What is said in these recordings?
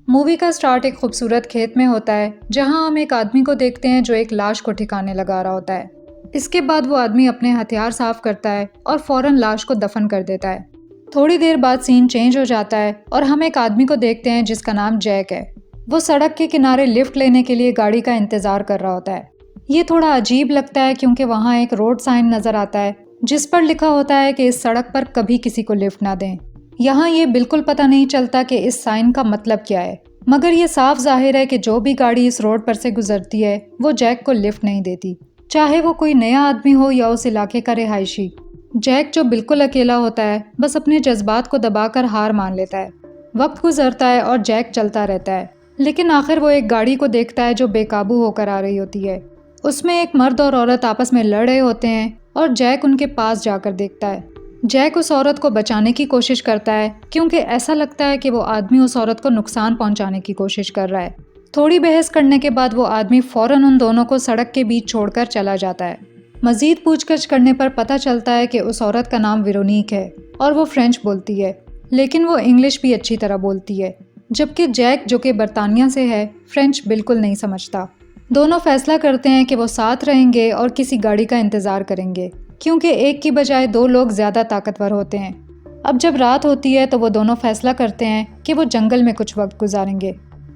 Movie का start एक खूबसूरत खेत में होता है जहां हम एक आदमी को देखते हैं जो एक लाश को ठिकाने लगा रहा होता है। इसके बाद वो आदमी अपने हथियार साफ करता है और फौरन लाश को दफन कर देता है। थोड़ी देर बाद सीन चेंज हो जाता है और हम एक आदमी को देखते हैं जिसका नाम जैक है। वो सड़क के किनारे लिफ्ट लेने के लिए गाड़ी का इंतजार कर रहा होता है। ये थोड़ा अजीब लगता है क्योंकि वहाँ एक रोड साइन नजर आता है जिस पर लिखा होता है कि इस सड़क पर कभी किसी को लिफ्ट ना दें। यहाँ ये बिल्कुल पता नहीं चलता कि इस साइन का मतलब क्या है, मगर ये साफ जाहिर है कि जो भी गाड़ी इस रोड पर से गुजरती है वो जैक को लिफ्ट नहीं देती, चाहे वो कोई नया आदमी हो या उस इलाके का रिहायशी। जैक जो बिल्कुल अकेला होता है बस अपने जज्बात को दबाकर हार मान लेता है। वक्त गुजरता है और जैक चलता रहता है, लेकिन आखिर वो एक गाड़ी को देखता है जो बेकाबू होकर आ रही होती है। उसमें एक मर्द और औरत आपस में लड़ रहे होते हैं और जैक उनके पास जाकर देखता है। जैक उस औरत को बचाने की कोशिश करता है क्योंकि ऐसा लगता है कि वो आदमी उस औरत को नुकसान पहुंचाने की कोशिश कर रहा है। थोड़ी बहस करने के बाद वो आदमी फौरन उन दोनों को सड़क के बीच छोड़कर चला जाता है। मजीद पूछताछ करने पर पता चलता है कि उस औरत का नाम वेरोनिक है और वो फ्रेंच बोलती है, लेकिन वो इंग्लिश भी अच्छी तरह बोलती है, जबकि जैक जो कि बरतानिया से है फ्रेंच बिल्कुल नहीं समझता। दोनों फैसला करते हैं कि वो साथ रहेंगे और किसी गाड़ी का इंतज़ार करेंगे क्योंकि एक की बजाय दो लोग ज़्यादा ताकतवर होते हैं। अब जब रात होती है तो वो दोनों फैसला करते हैं कि वो जंगल में कुछ वक्त गुजारेंगे।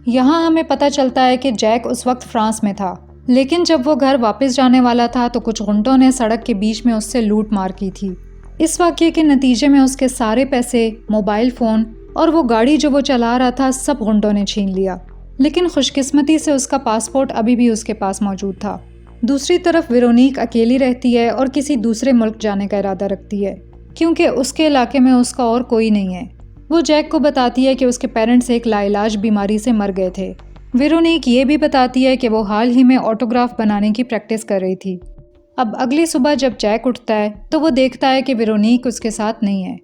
यहाँ हमें पता चलता है कि जैक उस वक्त फ्रांस में था, लेकिन जब वो घर वापस जाने वाला था तो कुछ गुंडों ने सड़क के बीच में उससे लूट मार की थी। इस वाक़ये के नतीजे में उसके सारे पैसे, मोबाइल फ़ोन और वो गाड़ी जो वो चला रहा था सब गुंडों ने छीन लिया, लेकिन खुशकिस्मती से उसका पासपोर्ट अभी भी उसके पास मौजूद था। दूसरी तरफ वेरोनिक अकेली रहती है और किसी दूसरे मुल्क जाने का इरादा रखती है क्योंकि उसके इलाके में उसका और कोई नहीं है। वो जैक को बताती है कि उसके पेरेंट्स एक लाइलाज बीमारी से मर गए थे। वेरोनिक ये भी बताती है कि वो हाल ही में ऑटोग्राफ बनाने की प्रैक्टिस कर रही थी। अब अगली सुबह जब जैक उठता है तो वो देखता है कि वेरोनिक उसके साथ नहीं है।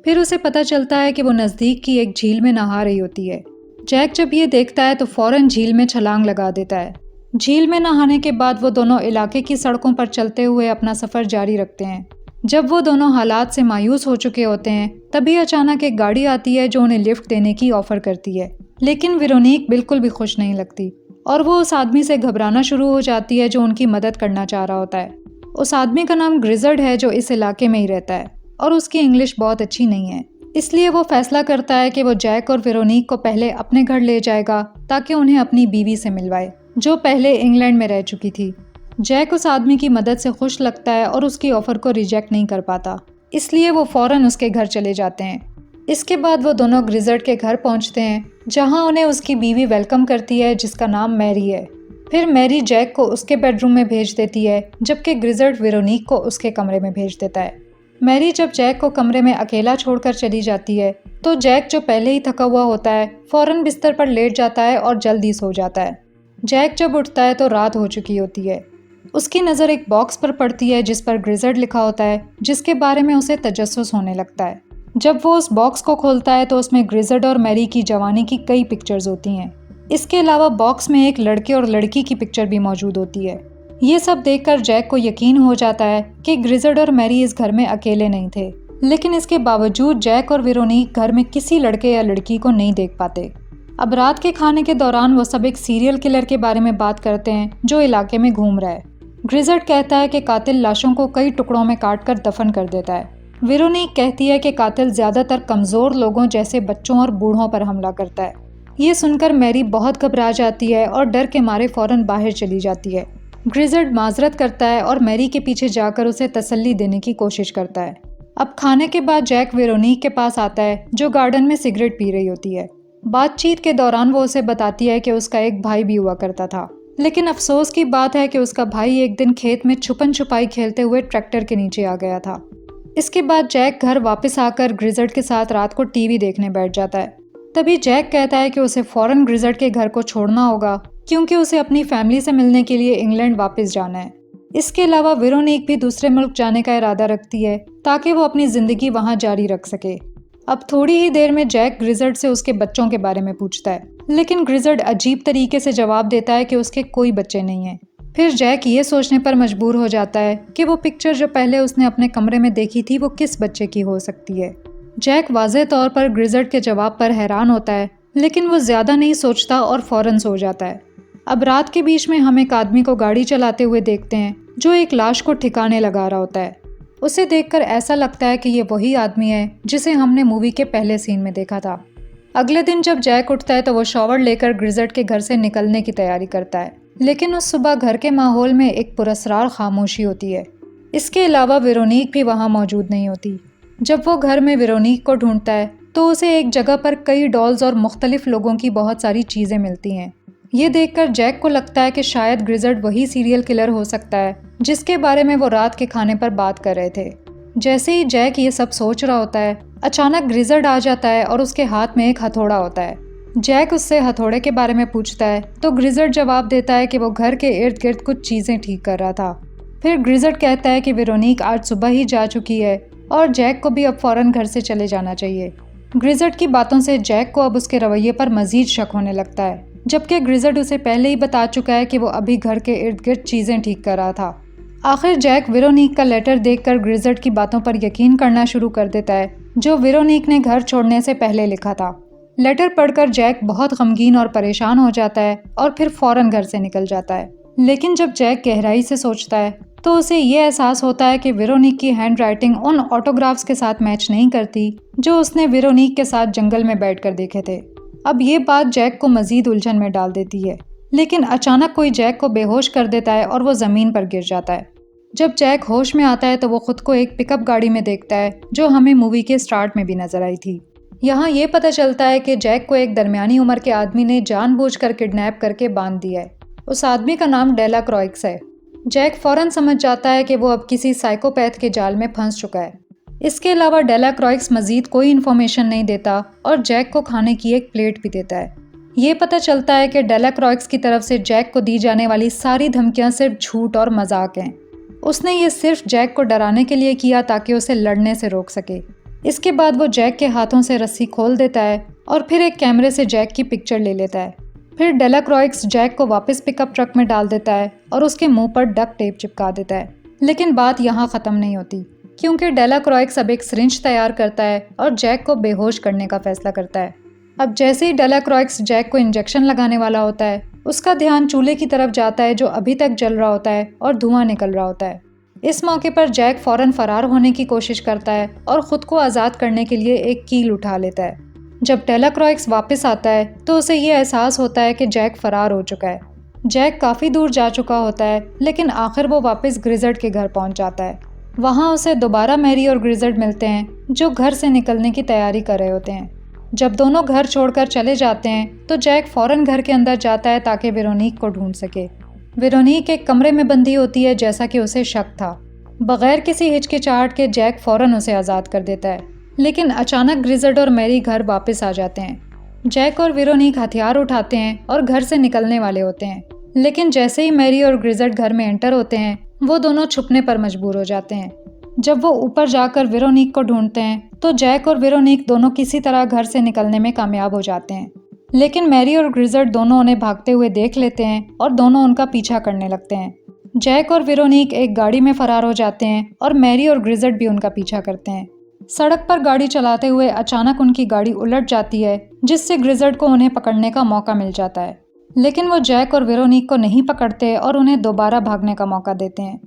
फिर उसे पता चलता है कि वो नज़दीक की एक झील में नहा रही होती है। जैक जब ये देखता है तो फौरन झील में छलांग लगा देता है। झील में नहाने के बाद वो दोनों इलाके की सड़कों पर चलते हुए अपना सफ़र जारी रखते हैं। जब वो दोनों हालात से मायूस हो चुके होते हैं तभी अचानक एक गाड़ी आती है जो उन्हें लिफ्ट देने की ऑफ़र करती है, लेकिन वेरोनिक बिल्कुल भी खुश नहीं लगती और वो उस आदमी से घबराना शुरू हो जाती है जो उनकी मदद करना चाह रहा होता है। उस आदमी का नाम ग्रिजर्ड है जो इस इलाके में ही रहता है और उसकी इंग्लिश बहुत अच्छी नहीं है, इसलिए वो फैसला करता है कि वो जैक और वेरोनिक को पहले अपने घर ले जाएगा ताकि उन्हें अपनी बीवी से मिलवाए जो पहले इंग्लैंड में रह चुकी थी। जैक उस आदमी की मदद से खुश लगता है और उसकी ऑफ़र को रिजेक्ट नहीं कर पाता, इसलिए वो फ़ौरन उसके घर चले जाते हैं। इसके बाद वो दोनों ग्रिजर्ड के घर पहुंचते हैं जहां उन्हें उसकी बीवी वेलकम करती है जिसका नाम मैरी है। फिर मैरी जैक को उसके बेडरूम में भेज देती है जबकि ग्रिजर्ड वेरोनिक को उसके कमरे में भेज देता है। मैरी जब जैक को कमरे में अकेला छोड़कर चली जाती है तो जैक जो पहले ही थका हुआ होता है फ़ौरन बिस्तर पर लेट जाता है और जल्दी सो जाता है। जैक जब उठता है तो रात हो चुकी होती है। उसकी नज़र एक बॉक्स पर पड़ती है जिस पर ग्रिजर्ड लिखा होता है, जिसके बारे में उसे तजस्सुस होने लगता है। जब वो उस बॉक्स को खोलता है तो उसमें ग्रिजर्ड और मैरी की जवानी की कई पिक्चर्स होती हैं। इसके अलावा बॉक्स में एक लड़के और लड़की की पिक्चर भी मौजूद होती है। ये सब देखकर जैक को यकीन हो जाता है कि ग्रिजर्ड और मैरी इस घर में अकेले नहीं थे, लेकिन इसके बावजूद जैक और वेरोनिक घर में किसी लड़के या लड़की को नहीं देख पाते। अब रात के खाने के दौरान वो सब एक सीरियल किलर के बारे में बात करते हैं जो इलाके में घूम रहा है। ग्रिजर्ड कहता है कि कातिल लाशों को कई टुकड़ों में काटकर दफन कर देता है। वेरोनिक कहती है कि कातिल ज़्यादातर कमज़ोर लोगों जैसे बच्चों और बूढ़ों पर हमला करता है। ये सुनकर मैरी बहुत घबरा जाती है और डर के मारे फ़ौरन बाहर चली जाती है। ग्रिजर्ड माजरत करता है और मैरी के पीछे जाकर उसे तसल्ली देने की कोशिश करता है। अब खाने के बाद जैक वेरोनिक के पास आता है जो गार्डन में सिगरेट पी रही होती है। बातचीत के दौरान वो उसे बताती है कि उसका एक भाई भी हुआ करता था, लेकिन अफसोस की बात है कि उसका भाई एक दिन खेत में छुपन छुपाई खेलते हुए ट्रैक्टर के नीचे आ गया था। इसके बाद जैक घर वापस आकर ग्रिजर्ड के साथ रात को टीवी देखने बैठ जाता है। तभी जैक कहता है कि उसे फ़ौरन ग्रिजर्ड के घर को छोड़ना होगा क्योंकि उसे अपनी फैमिली से मिलने के लिए इंग्लैंड वापस जाना है। इसके अलावा वेरोनिक भी दूसरे मुल्क जाने का इरादा रखती है ताकि वो अपनी ज़िंदगी वहाँ जारी रख सके। अब थोड़ी ही देर में जैक ग्रिजर्ड से उसके बच्चों के बारे में पूछता है, लेकिन ग्रिजर्ड अजीब तरीके से जवाब देता है कि उसके कोई बच्चे नहीं हैं। फिर जैक ये सोचने पर मजबूर हो जाता है कि वो पिक्चर जो पहले उसने अपने कमरे में देखी थी वो किस बच्चे की हो सकती है। जैक वाज़ेह तौर पर ग्रिजर्ड के जवाब पर हैरान होता है लेकिन वो ज़्यादा नहीं सोचता और फौरन सो जाता है। अब रात के बीच में हम एक आदमी को गाड़ी चलाते हुए देखते हैं जो एक लाश को ठिकाने लगा रहा होता है। उसे देखकर ऐसा लगता है कि ये वही आदमी है जिसे हमने मूवी के पहले सीन में देखा था। अगले दिन जब जैक उठता है तो वो शॉवर लेकर ग्रिजर्ड के घर से निकलने की तैयारी करता है, लेकिन उस सुबह घर के माहौल में एक पुरस्रार खामोशी होती है। इसके अलावा वेरोनिक भी वहाँ मौजूद नहीं होती। जब वो घर में वेरोनिक को ढूंढता है तो उसे एक जगह पर कई डॉल्स और मुख्तलिफ लोगों की बहुत सारी चीज़ें मिलती हैं। ये देखकर जैक को लगता है कि शायद ग्रिजर्ड वही सीरियल किलर हो सकता है जिसके बारे में वो रात के खाने पर बात कर रहे थे। जैसे ही जैक ये सब सोच रहा होता है, अचानक ग्रिजर्ड आ जाता है और उसके हाथ में एक हथौड़ा होता है। जैक उससे हथौड़े के बारे में पूछता है तो ग्रिजर्ड जवाब देता है कि वो घर के इर्द गिर्द कुछ चीज़ें ठीक कर रहा था। फिर ग्रिजर्ड कहता है कि वेरोनिक आज सुबह ही जा चुकी है और जैक को भी अब फौरन घर से चले जाना चाहिए। ग्रिजर्ड की बातों से जैक को अब उसके रवैये पर मजीद शक होने लगता है, जबकि ग्रिजर्ड उसे पहले ही बता चुका है कि वो अभी घर के इर्द गिर्द चीज़ें ठीक कर रहा था। आखिर जैक वेरोनिक का लेटर देखकर ग्रिजर्ड की बातों पर यकीन करना शुरू कर देता है जो वेरोनिक ने घर छोड़ने से पहले लिखा था। लेटर पढ़कर जैक बहुत गमगीन और परेशान हो जाता है और फिर फौरन घर से निकल जाता है। लेकिन जब जैक गहराई से सोचता है तो उसे ये एहसास होता है कि वेरोनिक की हैंड राइटिंग उन ऑटोग्राफ्स के साथ मैच नहीं करती जो उसने वेरोनिक के साथ जंगल में बैठकर देखे थे। अब ये बात जैक को मजीद उलझन में डाल देती है, लेकिन अचानक कोई जैक को बेहोश कर देता है और वो ज़मीन पर गिर जाता है। जब जैक होश में आता है तो वो खुद को एक पिकअप गाड़ी में देखता है जो हमें मूवी के स्टार्ट में भी नजर आई थी। यहाँ ये पता चलता है कि जैक को एक दरमियानी उम्र के आदमी ने जानबूझकर किडनैप करके बांध दिया है। उस आदमी का नाम डेला क्रॉइक्स है। जैक फौरन समझ जाता है कि वो अब किसी साइकोपैथ के जाल में फंस चुका है। इसके अलावा डेला क्रॉइक्स मजीद कोई इन्फॉर्मेशन नहीं देता और जैक को खाने की एक प्लेट भी देता है। ये पता चलता है कि डेला क्रॉइक्स की तरफ से जैक को दी जाने वाली सारी धमकियां सिर्फ झूठ और मजाक हैं। उसने ये सिर्फ जैक को डराने के लिए किया ताकि उसे लड़ने से रोक सके। इसके बाद वो जैक के हाथों से रस्सी खोल देता है और फिर एक कैमरे से जैक की पिक्चर ले लेता है। फिर डेला क्रॉइक्स जैक को वापस पिकअप ट्रक में डाल देता है और उसके मुंह पर डक टेप चिपका देता है। लेकिन बात यहाँ ख़त्म नहीं होती, क्योंकि डेला क्रॉइक्स अब एक सिरिंज तैयार करता है और जैक को बेहोश करने का फैसला करता है। अब जैसे ही डेला क्रॉइक्स जैक को इंजेक्शन लगाने वाला होता है, उसका ध्यान चूल्हे की तरफ जाता है जो अभी तक जल रहा होता है और धुआं निकल रहा होता है। इस मौके पर जैक फौरन फरार होने की कोशिश करता है और ख़ुद को आज़ाद करने के लिए एक कील उठा लेता है। जब डेला क्रॉइक्स वापस आता है तो उसे ये एहसास होता है कि जैक फरार हो चुका है। जैक काफ़ी दूर जा चुका होता है, लेकिन आखिर वो वापस ग्रिजर्ड के घर पहुंच जाता है। वहाँ उसे दोबारा मैरी और ग्रिजर्ड मिलते हैं जो घर से निकलने की तैयारी कर रहे होते हैं। जब दोनों घर छोड़कर चले जाते हैं तो जैक फौरन घर के अंदर जाता है ताकि वेरोनिक को ढूंढ सके। वेरोनिक एक कमरे में बंधी होती है जैसा कि उसे शक था। बगैर किसी हिचकिचाहट के जैक फौरन उसे आज़ाद कर देता है, लेकिन अचानक ग्रिजर्ड और मैरी घर वापस आ जाते हैं। जैक और वेरोनिक हथियार उठाते हैं और घर से निकलने वाले होते हैं, लेकिन जैसे ही मैरी और ग्रिजर्ड घर में एंटर होते हैं वो दोनों छुपने पर मजबूर हो जाते हैं। जब वो ऊपर जाकर वेरोनिक को ढूंढते हैं तो जैक और वेरोनिक दोनों किसी तरह घर से निकलने में कामयाब हो जाते हैं, लेकिन मैरी और ग्रिजर्ड दोनों उन्हें भागते हुए देख लेते हैं और दोनों उनका पीछा करने लगते हैं। जैक और वेरोनिक एक गाड़ी में फरार हो जाते हैं और मैरी और ग्रिजर्ड भी उनका पीछा करते हैं। सड़क पर गाड़ी चलाते हुए अचानक उनकी गाड़ी उलट जाती है, जिससे ग्रिजर्ड को उन्हें पकड़ने का मौका मिल जाता है, लेकिन वो जैक और वेरोनिक को नहीं पकड़ते और उन्हें दोबारा भागने का मौका देते हैं।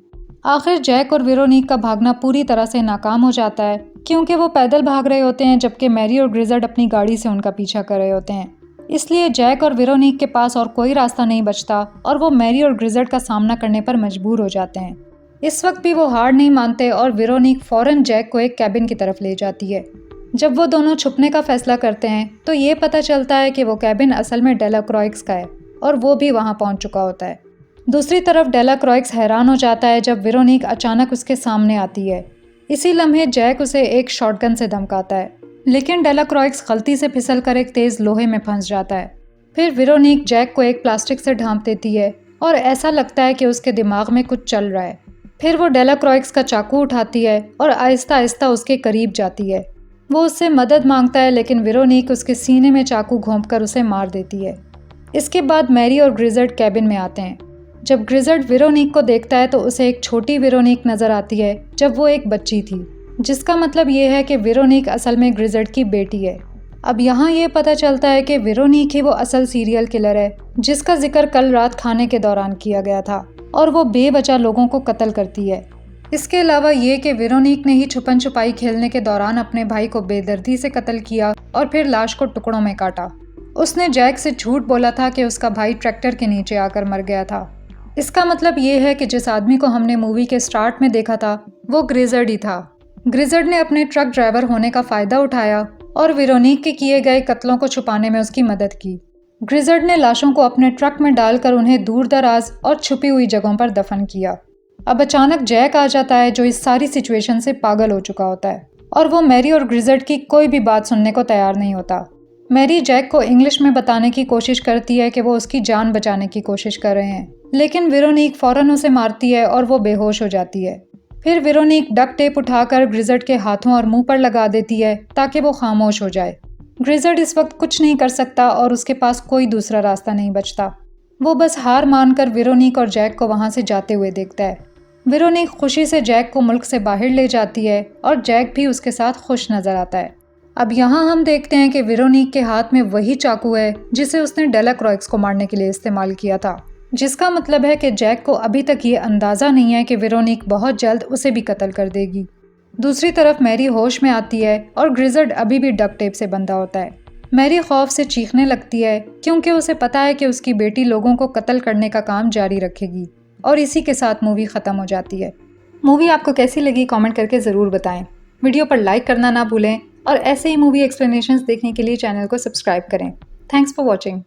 आखिर जैक और वेरोनिक का भागना पूरी तरह से नाकाम हो जाता है, क्योंकि वो पैदल भाग रहे होते हैं जबकि मैरी और ग्रिजर्ड अपनी गाड़ी से उनका पीछा कर रहे होते हैं। इसलिए जैक और वेरोनिक के पास और कोई रास्ता नहीं बचता और वो मैरी और ग्रिजर्ड का सामना करने पर मजबूर हो जाते हैं। इस वक्त भी वो हार नहीं मानते और वेरोनिक फौरन जैक को एक कैबिन की तरफ ले जाती है। जब वो दोनों छुपने का फैसला करते हैं तो ये पता चलता है कि वो कैबिन असल में डेला क्रॉइक्स का है और वो भी वहाँ पहुँच चुका होता है। दूसरी तरफ डेला क्रॉइक्स हैरान हो जाता है जब वेरोनिक अचानक उसके सामने आती है। इसी लम्हे जैक उसे एक शॉटगन से धमकाता है, लेकिन डेला क्रॉइक्स गलती से फिसल कर एक तेज़ लोहे में फंस जाता है। फिर वेरोनिक जैक को एक प्लास्टिक से ढांप देती है और ऐसा लगता है कि उसके दिमाग में कुछ चल रहा है। फिर वो डेला क्रॉइक्स का चाकू उठाती है और आहिस्ता आहिस्ता उसके करीब जाती है। वो उससे मदद मांगता है, लेकिन वेरोनिक उसके सीने में चाकू घोंपकर उसे मार देती है। इसके बाद मैरी और ग्रिजर्ड कैबिन में आते हैं। जब ग्रिजर्ड वेरोनिक को देखता है तो उसे एक छोटी वेरोनिक नज़र आती है जब वो एक बच्ची थी, जिसका मतलब ये है कि वेरोनिक असल में ग्रिजर्ड की बेटी है। अब यहाँ ये पता चलता है कि वेरोनिक ही वो असल सीरियल किलर है जिसका जिक्र कल रात खाने के दौरान किया गया था और वो बेवजह लोगों को कत्ल करती है। इसके अलावा ये कि वेरोनिक ने ही छुपन छुपाई खेलने के दौरान अपने भाई को बेदर्दी से कत्ल किया और फिर लाश को टुकड़ों में काटा। उसने जैक से झूठ बोला था कि उसका भाई ट्रैक्टर के नीचे आकर मर गया था। इसका मतलब ये है कि जिस आदमी को हमने मूवी के स्टार्ट में देखा था वो ग्रिजर्ड ही था। ग्रिजर्ड ने अपने ट्रक ड्राइवर होने का फ़ायदा उठाया और वेरोनिक के किए गए कत्लों को छुपाने में उसकी मदद की। ग्रिजर्ड ने लाशों को अपने ट्रक में डालकर उन्हें दूर दराज और छुपी हुई जगहों पर दफन किया। अब अचानक जैक आ जाता है जो इस सारी सिचुएशन से पागल हो चुका होता है और वो मैरी और ग्रिजर्ड की कोई भी बात सुनने को तैयार नहीं होता। मैरी जैक को इंग्लिश में बताने की कोशिश करती है कि वो उसकी जान बचाने की कोशिश कर रहे हैं, लेकिन वेरोनिक फौरन उसे मारती है और वो बेहोश हो जाती है। फिर वेरोनिक डक्ट टेप उठाकर ग्रिजर्ड के हाथों और मुंह पर लगा देती है ताकि वो खामोश हो जाए। ग्रिजर्ड इस वक्त कुछ नहीं कर सकता और उसके पास कोई दूसरा रास्ता नहीं बचता। वो बस हार मानकर वेरोनिक और जैक को वहां से जाते हुए देखता है। वेरोनिक खुशी से जैक को मुल्क से बाहर ले जाती है और जैक भी उसके साथ खुश नजर आता है। अब यहाँ हम देखते हैं कि वेरोनिक के हाथ में वही चाकू है जिसे उसने डेलाक्रॉइक्स को मारने के लिए इस्तेमाल किया था, जिसका मतलब है कि जैक को अभी तक ये अंदाज़ा नहीं है कि वेरोनिक बहुत जल्द उसे भी कत्ल कर देगी। दूसरी तरफ मैरी होश में आती है और ग्रिजर्ड अभी भी डक्ट टेप से बंधा होता है। मैरी खौफ से चीखने लगती है क्योंकि उसे पता है कि उसकी बेटी लोगों को कत्ल करने का काम जारी रखेगी और इसी के साथ मूवी ख़त्म हो जाती है। मूवी आपको कैसी लगी कमेंट करके ज़रूर बताएं। वीडियो पर लाइक करना ना भूलें और ऐसे ही मूवी एक्सप्लेनेशंस देखने के लिए चैनल को सब्सक्राइब करें। Thanks for watching.